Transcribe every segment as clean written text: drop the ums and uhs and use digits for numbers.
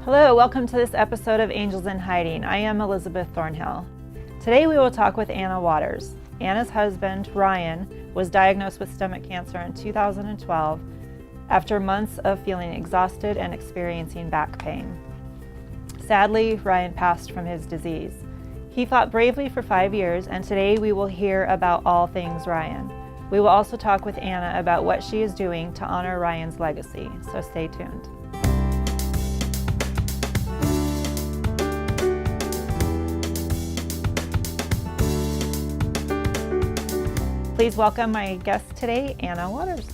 Hello, welcome to this episode of Angels in Hiding. I am Elizabeth Thornhill. Today we will talk with Anna Waters. Anna's husband, Ryan, was diagnosed with stomach cancer in 2012 after months of feeling exhausted and experiencing back pain. Sadly, Ryan passed from his disease. He fought bravely for 5 years, and today we will hear about all things Ryan. We will also talk with Anna about what she is doing to honor Ryan's legacy, so stay tuned. Please welcome my guest today, Anna Waters.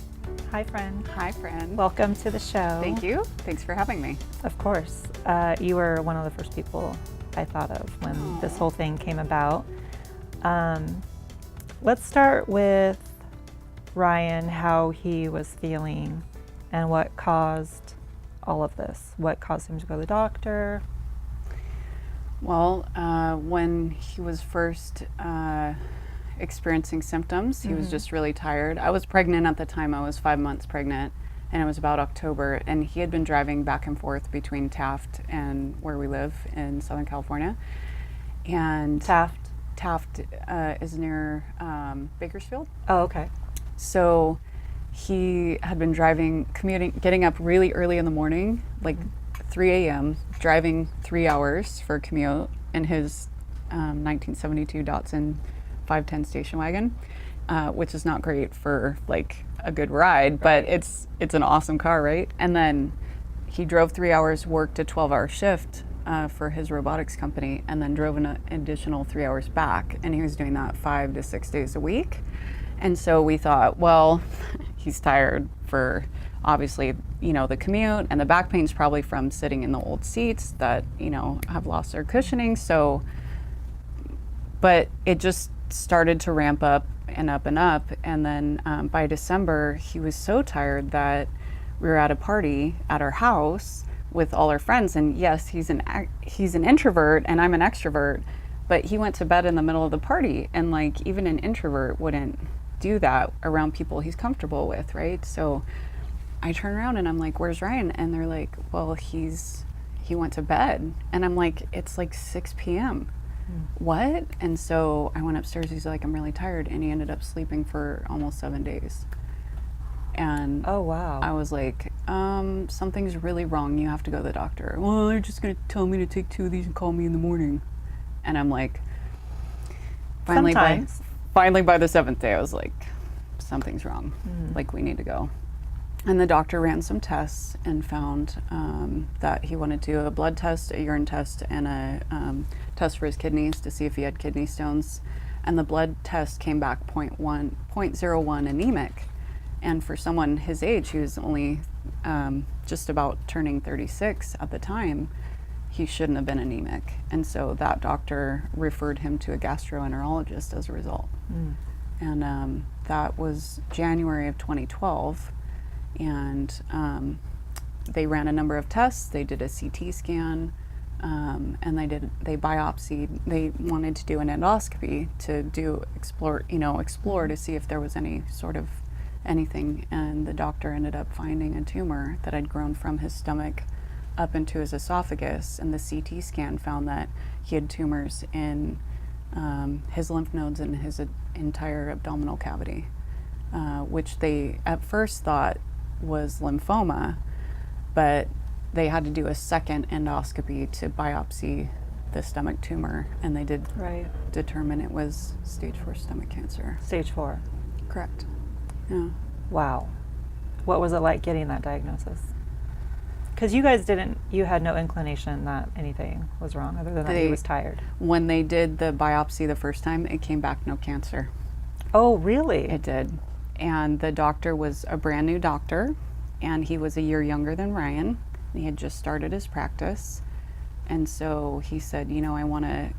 Hi, friend. Hi, friend. Welcome to the show. Thank you. Thanks for having me. Of course. You were one of the first people I thought of when this whole thing came about. Let's start with Ryan, how he was feeling and what caused all of this. What caused him to go to the doctor? Well, when he was first experiencing symptoms, he was just really tired. I was pregnant at the time. I was 5 months pregnant, and it was about October, and he had been driving back and forth between Taft and where we live in Southern California. And Taft is near Bakersfield. Oh, okay. So he had been driving, commuting, getting up really early in the morning, like 3 a.m., driving 3 hours for a commute in his 1972 Datsun 510 station wagon, which is not great for like a good ride, but it's an awesome car, right? And then he drove 3 hours, worked a 12-hour shift for his robotics company, and then drove an additional 3 hours back. And he was doing that 5 to 6 days a week. And so we thought, well, he's tired for obviously, the commute, and the back pain's probably from sitting in the old seats that, have lost their cushioning. So, but it just started to ramp up and up and up. And then by December, he was so tired that we were at a party at our house with all our friends. And yes, he's an introvert and I'm an extrovert, but he went to bed in the middle of the party. And like, even an introvert wouldn't do that around people he's comfortable with, right? So I turn around and I'm like, where's Ryan? And they're like, well, he went to bed. And I'm like, it's like 6 p.m. What? And so I went upstairs. He's like, I'm really tired. And he ended up sleeping for almost 7 days. And oh, wow. I was like, something's really wrong. You have to go to the doctor. Well, they're just going to tell me to take 2 of these and call me in the morning. And I'm like, finally by the 7th day, I was like, something's wrong. Like, we need to go. And the doctor ran some tests and found that he wanted to do a blood test, a urine test, and a test for his kidneys to see if he had kidney stones. And the blood test came back 0.01 anemic. And for someone his age, he was only just about turning 36 at the time, he shouldn't have been anemic. And so that doctor referred him to a gastroenterologist as a result. And that was January of 2012. And they ran a number of tests. They did a CT scan, and they biopsied. They wanted to do an endoscopy to explore to see if there was any sort of anything. And the doctor ended up finding a tumor that had grown from his stomach up into his esophagus. And the CT scan found that he had tumors in his lymph nodes and his entire abdominal cavity, which they at first thought was lymphoma, but they had to do a second endoscopy to biopsy the stomach tumor, and they did determine it was stage 4 stomach cancer. Stage 4. Correct. Yeah. Wow. What was it like getting that diagnosis? Because you guys you had no inclination that anything was wrong other than that he was tired. When they did the biopsy the first time, it came back no cancer. Oh, really? It did. And the doctor was a brand new doctor, and he was a year younger than Ryan. He had just started his practice. And so he said, I want to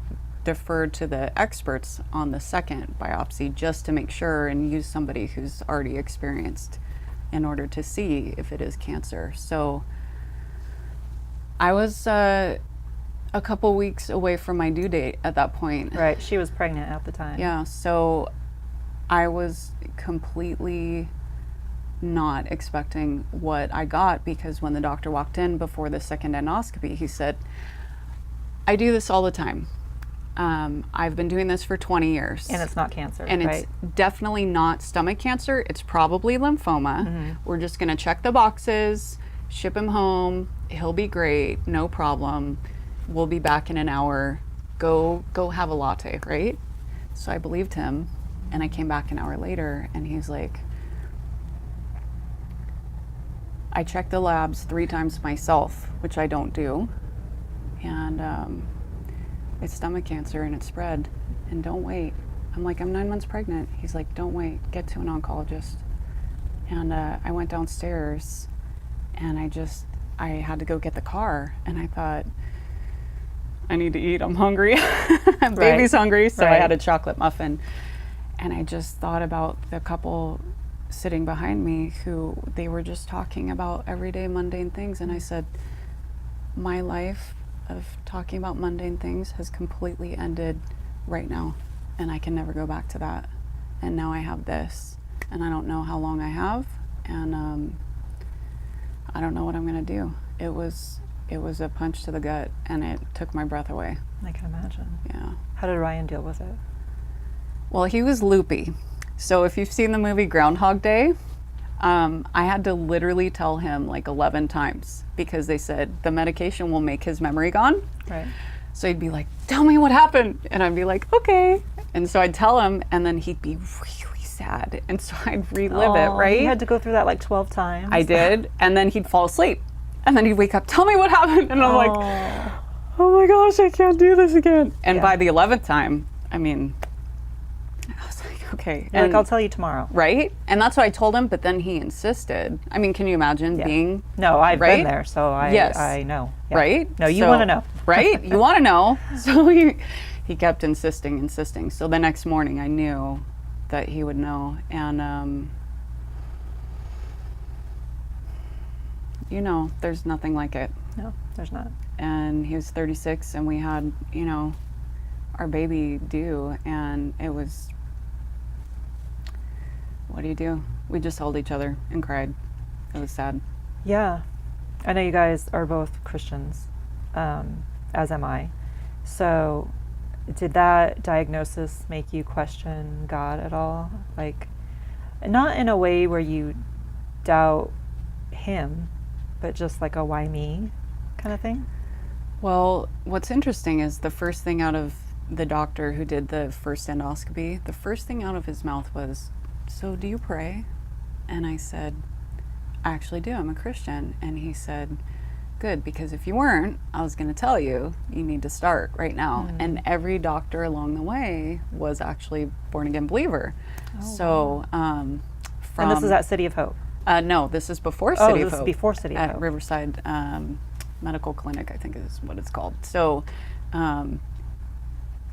defer to the experts on the second biopsy just to make sure and use somebody who's already experienced in order to see if it is cancer. So I was a couple weeks away from my due date at that point. Right, she was pregnant at the time. Yeah, so I was completely not expecting what I got, because when the doctor walked in before the second endoscopy, he said, I do this all the time. I've been doing this for 20 years. And it's not cancer, and right? It's definitely not stomach cancer. It's probably lymphoma. We're just going to check the boxes, ship him home. He'll be great. No problem. We'll be back in an hour. Go have a latte, right? So I believed him, and I came back an hour later, and he's like, I checked the labs 3 times myself, which I don't do. And it's stomach cancer and it spread, and don't wait. I'm like, I'm 9 months pregnant. He's like, don't wait, get to an oncologist. And I went downstairs, and I had to go get the car, and I thought, I need to eat, I'm hungry. Baby's hungry, so I had a chocolate muffin. And I just thought about the couple sitting behind me who they were just talking about everyday mundane things, and I said, my life of talking about mundane things has completely ended right now, and I can never go back to that. And now I have this, and I don't know how long I have, and I don't know what I'm gonna do. It was a punch to the gut, and it took my breath away. I can imagine. Yeah. How did Ryan deal with it? Well, he was loopy. So if you've seen the movie Groundhog Day, I had to literally tell him like 11 times, because they said the medication will make his memory gone. Right. So he'd be like, tell me what happened. And I'd be like, okay. And so I'd tell him, and then he'd be really sad. And so I'd relive it, right? You had to go through that like 12 times. I did. And then he'd fall asleep. And then he'd wake up, tell me what happened. And I'm like, oh my gosh, I can't do this again. And by the 11th time, I mean, I was like, okay. You're like, I'll tell you tomorrow. Right? And that's what I told him, but then he insisted. I mean, can you imagine being... No, I've been there, so I know. Yeah. Right? No, you want to know. Right? You want to know. So he kept insisting. So the next morning I knew that he would know. And, you know, there's nothing like it. No, there's not. And he was 36, and we had, you know, our baby due, and it was, what do? We just held each other and cried. It was sad. Yeah. I know you guys are both Christians, as am I. So did that diagnosis make you question God at all? Like, not in a way where you doubt him, but just like a why me kind of thing? Well, what's interesting is the first thing out of the doctor who did the first endoscopy, the first thing out of his mouth was, so do you pray? And I said, I actually do, I'm a Christian. And he said, good, because if you weren't, I was going to tell you, you need to start right now. And every doctor along the way was actually born-again believer. So and this is at City of Hope? No, this is before City of Hope. Oh, this is before City of Hope. At Riverside Medical Clinic, I think is what it's called. So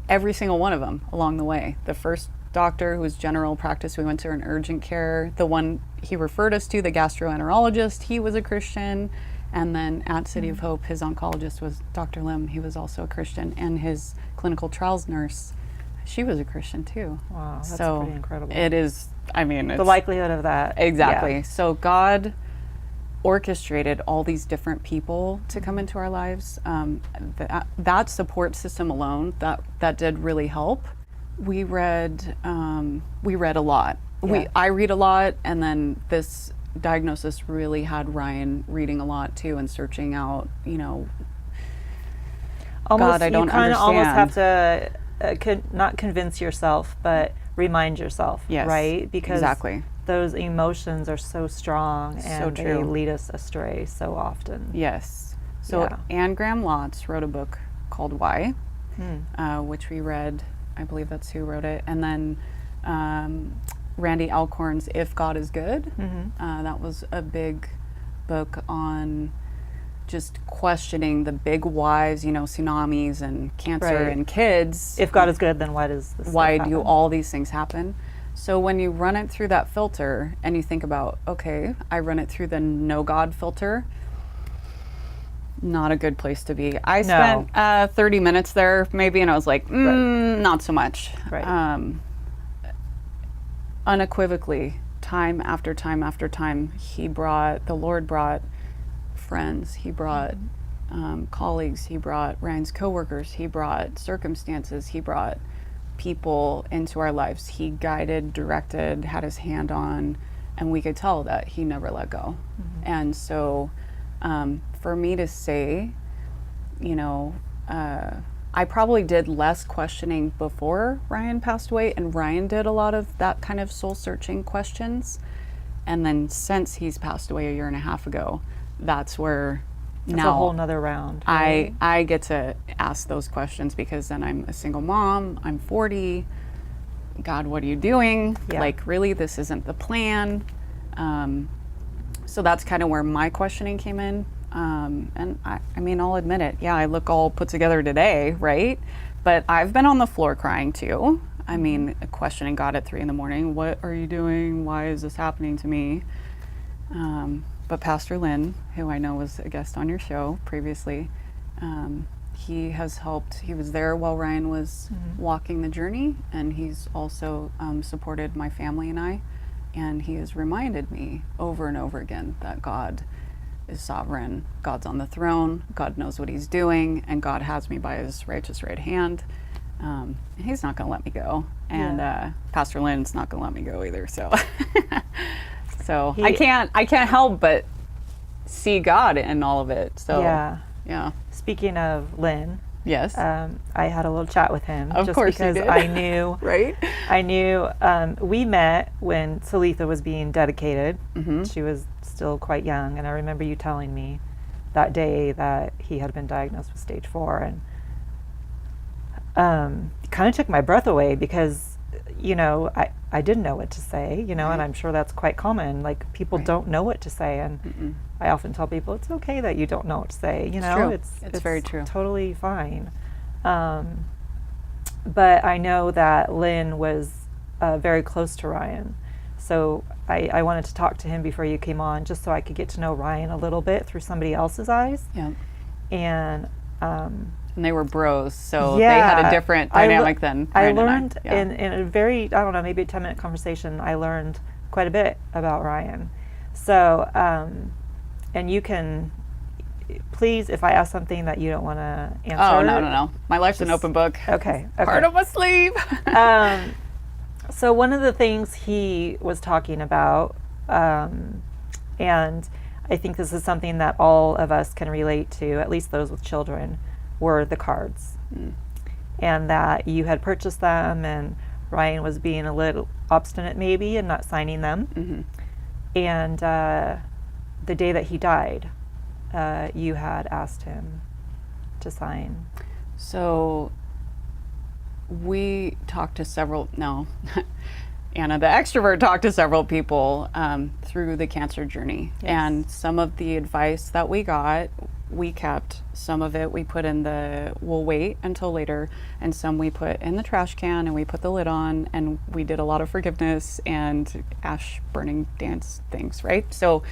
every single one of them along the way. The first doctor who was general practice, we went to an urgent care. The one he referred us to, the gastroenterologist, he was a Christian. And then at City of Hope, his oncologist was Dr. Lim. He was also a Christian. And his clinical trials nurse, she was a Christian too. Wow, that's so pretty incredible. It is, I mean, it's the likelihood of that. Exactly. Yeah. So God orchestrated all these different people to come into our lives. That support system alone, that did really help. We read a lot. Yeah. I read a lot, and then this diagnosis really had Ryan reading a lot too, and searching out, you know, almost, God, I don't you kind of understand. almost have to not convince yourself, but remind yourself, Yes, right? Because exactly. those emotions are so strong, and So they true. lead us astray so often. Yes. So Yeah. Anne Graham Lotz wrote a book called Why, which we read. I believe that's who wrote it. And then Randy Alcorn's If God is Good. That was a big book on just questioning the big whys, you know, tsunamis and cancer Right. and kids. If God is good, then why does this Why stuff do happen? all these things happen? So when you run it through that filter and you think about, okay, I run it through the no God filter, not a good place to be. I spent 30 minutes there maybe, and I was like, not so much. Right. Unequivocally time after time after time, the Lord brought friends, he brought colleagues, he brought Ryan's coworkers, he brought circumstances, he brought people into our lives. He guided, directed, had his hand on, and we could tell that he never let go. And so for me to say, I probably did less questioning before Ryan passed away, and Ryan did a lot of that kind of soul-searching questions. And then since he's passed away a year and a half ago, that's where now a whole nother round. Right? I get to ask those questions, because then I'm a single mom, I'm 40. God, what are you doing? Yeah. Like, really, this isn't the plan. So that's kind of where my questioning came in. And I mean, I'll admit it. Yeah, I look all put together today, right? But I've been on the floor crying too. I mean, questioning God at 3 a.m. What are you doing? Why is this happening to me? But Pastor Lynn, who I know was a guest on your show previously, he has helped. He was there while Ryan was walking the journey, and he's also supported my family and I. And he has reminded me over and over again that God is sovereign. God's on the throne. God knows what he's doing, and God has me by his righteous right hand. He's not going to let me go. And Pastor Lynn's not going to let me go either. So I can't help but see God in all of it. So yeah. Speaking of Lynn, yes, I had a little chat with him. Of just course because you did. I knew, right? I knew we met when Salitha was being dedicated. She was still quite young, and I remember you telling me that day that he had been diagnosed with stage 4, and it kind of took my breath away, because I didn't know what to say, and I'm sure that's quite common. Like, people don't know what to say, and I often tell people it's okay that you don't know what to say. It's very true. Totally fine. But I know that Lynn was very close to Ryan, so I wanted to talk to him before you came on, just so I could get to know Ryan a little bit through somebody else's eyes. Yeah. And they were bros, so they had a different dynamic than Ryan. I learned in a very, I don't know, maybe a 10-minute conversation, I learned quite a bit about Ryan. So, and you can, please, if I ask something that you don't want to answer. Oh, no. My life's an open book. Okay. Part of my sleeve. So one of the things he was talking about, and I think this is something that all of us can relate to, at least those with children, were the cards. And that you had purchased them, and Ryan was being a little obstinate maybe and not signing them. And the day that he died, you had asked him to sign. So we talked to Anna, the extrovert, talked to several people through the cancer journey. Yes. And some of the advice that we got, we kept. Some of it we put in we'll wait until later, and some we put in the trash can, and we put the lid on, and we did a lot of forgiveness and ash burning dance things, right? So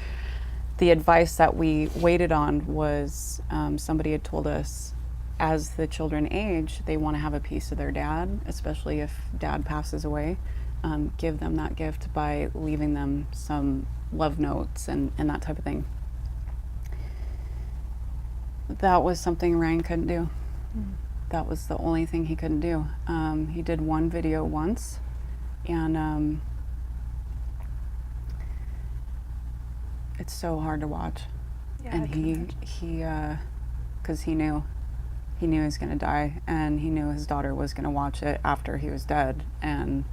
the advice that we waited on was somebody had told us, as the children age, they want to have a piece of their dad, especially if dad passes away. Give them that gift by leaving them some love notes and that type of thing. That was something Ryan couldn't do. That was the only thing he couldn't do. He did one video once, and it's so hard to watch. Yeah, and he because he knew he was going to die, and he knew his daughter was going to watch it after he was dead, and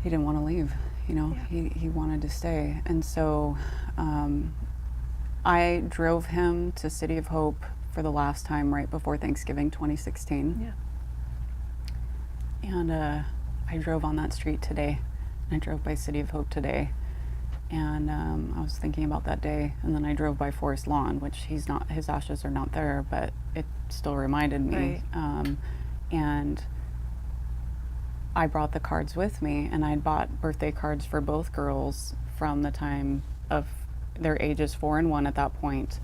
he didn't want to leave. He wanted to stay. And so I drove him to City of Hope for the last time right before Thanksgiving 2016. And I drove on that street today. I drove by City of Hope today, and I was thinking about that day. And then I drove by Forest Lawn, which his ashes are not there, but it still reminded me. Right. And I brought the cards with me, and I'd bought birthday cards for both girls from the time of their ages 4 and 1 at that point,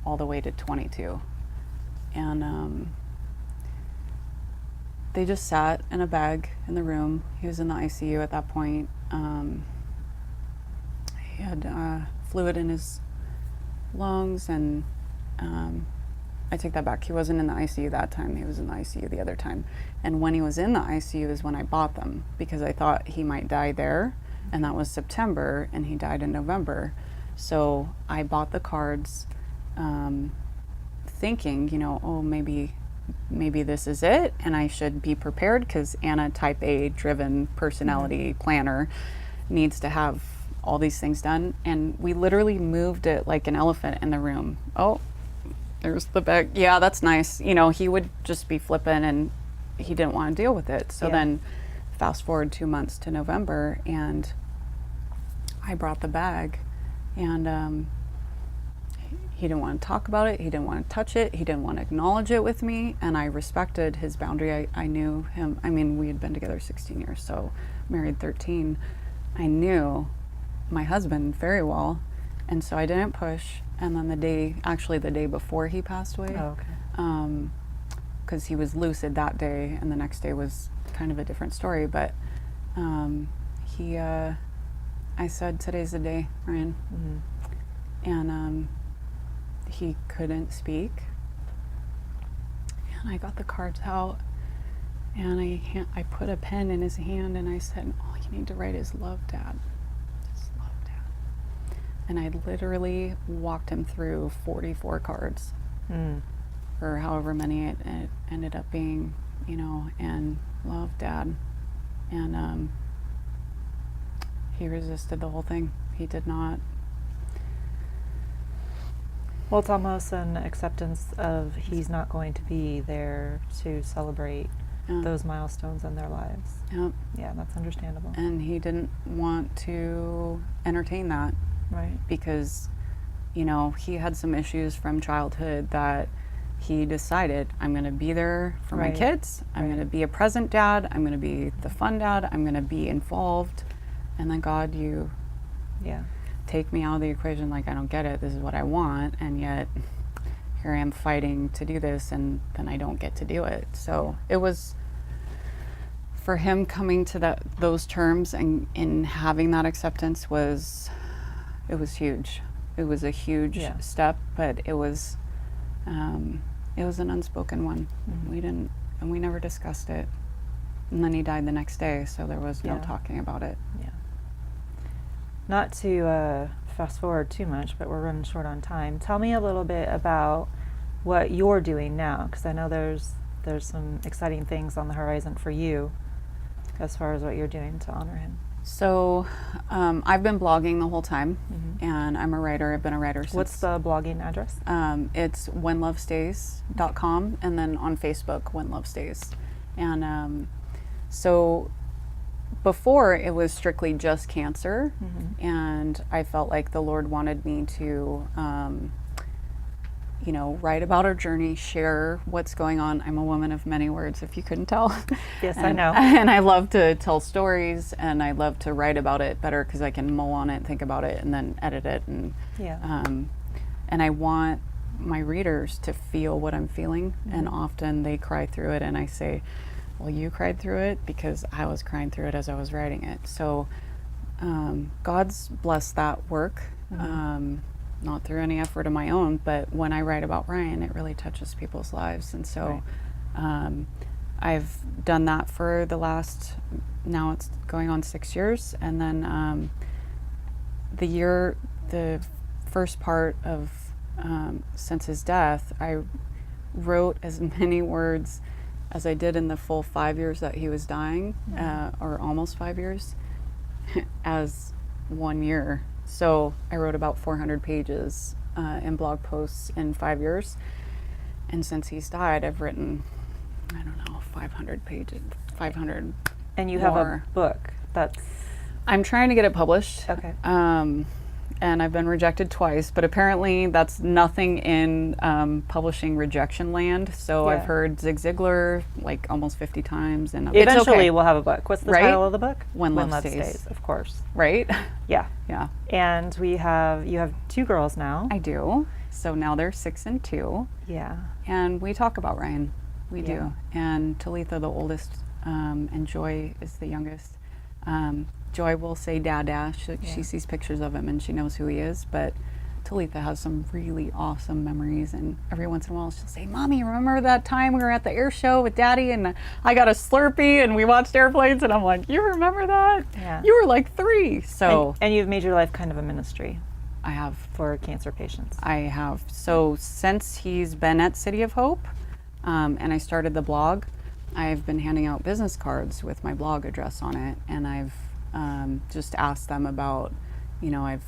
all the way to 22. And they just sat in a bag in the room. He was in the ICU at that point. he had fluid in his lungs, and I take that back. He wasn't in the ICU that time. He was in the ICU the other time. And when he was in the ICU is when I bought them, because I thought he might die there, and that was September, and he died in November. So I bought the cards, thinking, you know, oh, maybe this is it, and I should be prepared, because Anna, type A driven personality planner, needs to have all these things done. And we literally moved it like an elephant in the room. Oh, there's the bag. Yeah, that's nice. You know, he would just be flipping, and he didn't want to deal with it. So then fast forward 2 months to November, and I brought the bag, and he didn't want to talk about it. He didn't want to touch it. He didn't want to acknowledge it with me, and I respected his boundary. I knew him. I mean, we had been together 16 years, so married 13. I knew my husband very well, and so I didn't push. And then the day before he passed away, because he was lucid that day, and the next day was kind of a different story, but I said, today's the day, Ryan. And he couldn't speak, and I got the cards out, and I put a pen in his hand, and I said, all you need to write is love, Dad. Just love, Dad. And I literally walked him through 44 cards, or however many it ended up being, you know, and love, Dad. And he resisted the whole thing. He did not. Well, it's almost an acceptance of he's not going to be there to celebrate those milestones in their lives. Yep. Yeah, that's understandable. And he didn't want to entertain that. Right. Because, you know, he had some issues from childhood that he decided, I'm going to be there for my kids. I'm going to be a present dad. I'm going to be the fun dad. I'm going to be involved. And then, God, you take me out of the equation, like, I don't get it. This is what I want. And yet here I am fighting to do this, and then I don't get to do it. So it was, for him coming to those terms and in having that acceptance it was huge. It was a huge step, but it was an unspoken one. We never discussed it. And then he died the next day, so there was no talking about it. Yeah. Not to fast forward too much, but we're running short on time. Tell me a little bit about what you're doing now, because I know there's some exciting things on the horizon for you as far as what you're doing to honor him. So I've been blogging the whole time, and I'm a writer. I've been a writer since... What's the blogging address? It's whenlovestays.com, and then on Facebook, When Love Stays. And so before, it was strictly just cancer, and I felt like the Lord wanted me to, you know, write about our journey, share what's going on. I'm a woman of many words, if you couldn't tell. Yes, I know. And I love to tell stories, and I love to write about it better because I can mull on it, think about it, and then edit it. And and I want my readers to feel what I'm feeling, and often they cry through it, and I say, well, you cried through it because I was crying through it as I was writing it. So God's blessed that work, not through any effort of my own, but when I write about Ryan, it really touches people's lives. And so I've done that for the last, now it's going on 6 years. And then the first part of since his death, I wrote as many words as I did in the full 5 years that he was dying, or almost 5 years, as 1 year. So I wrote about 400 pages in blog posts in 5 years. And since he's died, I've written, I don't know, 500 pages, 500 And you more. have a book that's... I'm trying to get it published. Okay. And I've been rejected twice, but apparently that's nothing in publishing rejection land. So I've heard Zig Ziglar like almost 50 times. And eventually we'll have a book. What's the title of the book? When Love Stays. Of course. Right? Yeah. Yeah. And you have 2 girls now. I do. So now they're 6 and 2. Yeah. And we talk about Ryan. We do. And Talitha, the oldest, and Joy is the youngest. Joy will say Dada. She sees pictures of him and she knows who he is, but Talitha has some really awesome memories, and every once in a while she'll say, Mommy, remember that time we were at the air show with Daddy and I got a Slurpee and we watched airplanes? And I'm like, you remember that? Yeah. You were like 3. So and you've made your life kind of a ministry. I have. For cancer patients. I have. So since he's been at City of Hope, and I started the blog, I've been handing out business cards with my blog address on it, and I've just asked them about, I've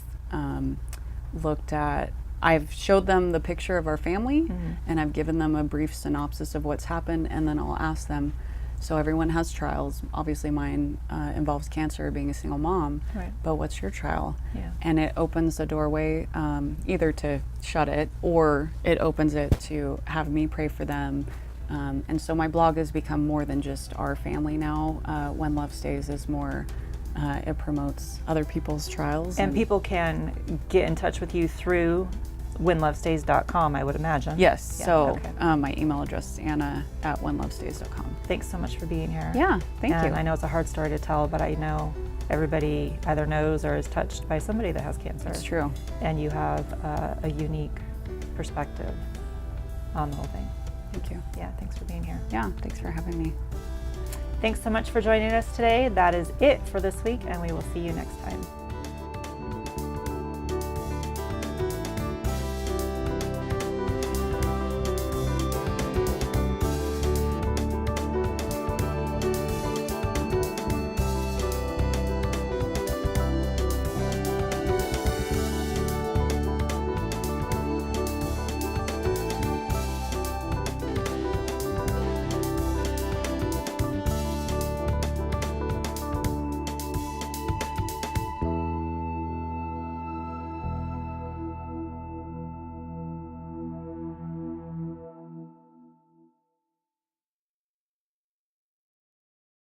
I've showed them the picture of our family, and I've given them a brief synopsis of what's happened, and then I'll ask them, so everyone has trials. Obviously mine involves cancer, being a single mom, Right. but what's your trial? Yeah. And it opens the doorway either to shut it, or it opens it to have me pray for them. And so my blog has become more than just our family now. When Love Stays is more, it promotes other people's trials. And people can get in touch with you through whenlovestays.com, I would imagine. Yes, Yeah, so okay. my email address is anna@whenlovestays.com. Thanks so much for being here. Yeah, thank you. I know it's a hard story to tell, but I know everybody either knows or is touched by somebody that has cancer. It's true. And you have a unique perspective on the whole thing. Thank you. Yeah, thanks for being here. Yeah, thanks for having me. Thanks so much for joining us today. That is it for this week, and we will see you next time.